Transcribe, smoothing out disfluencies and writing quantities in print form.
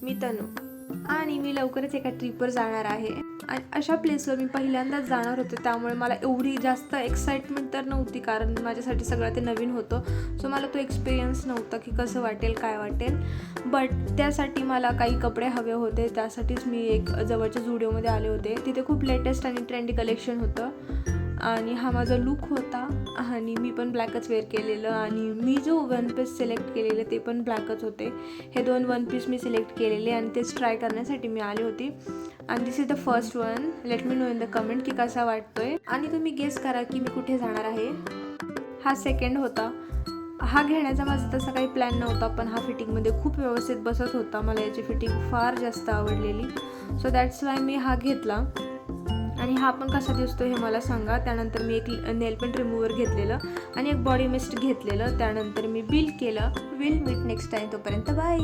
मी तनू आणि मी लवकरच एका ट्रिपवर जाणार आहे. आणि अशा प्लेसवर मी पहिल्यांदाच जाणार होते, त्यामुळे मला एवढी जास्त एक्साइटमेंट तर नव्हती, कारण माझ्यासाठी सगळं ते नवीन होतं. सो मला तो एक्सपिरियन्स नव्हता की कसं वाटेल काय वाटेल. बट त्यासाठी मला काही कपडे हवे होते, त्यासाठीच मी एक जवळच्या झुडिओमध्ये आले होते. तिथे खूप लेटेस्ट आणि ट्रेंडी कलेक्शन होतं आणि हा माझा लुक होता. आणि मी पण ब्लॅकच वेअर केलेलं आणि मी जो वन पीस सिलेक्ट केलेले ते पण ब्लॅकच होते. हे 2 वन पीस मी सिलेक्ट केलेले आणि तेच ट्राय करण्यासाठी मी आले होती. आणि this is the first one. Let me know in the comment की कसा वाटतोय आणि तुम्ही गेस करा की मी कुठे जाणार आहे. हा सेकंड होता. हा घेण्याचा माझा तसा काही प्लॅन नव्हता, पण हा फिटिंगमध्ये खूप व्यवस्थित बसत होता. मला याची फिटिंग फार जास्त आवडलेली. सो दॅट्स वाय मी हा घेतला. आणि हा पण कसा दिसतो हे मला सांगा. त्यानंतर मी एक नेल पेंट रिमूव्हर घेतलेलं आणि एक बॉडी मिस्ट घेतलेलं. त्यानंतर मी बिल केलं. Will meet next time. तोपर्यंत बाय.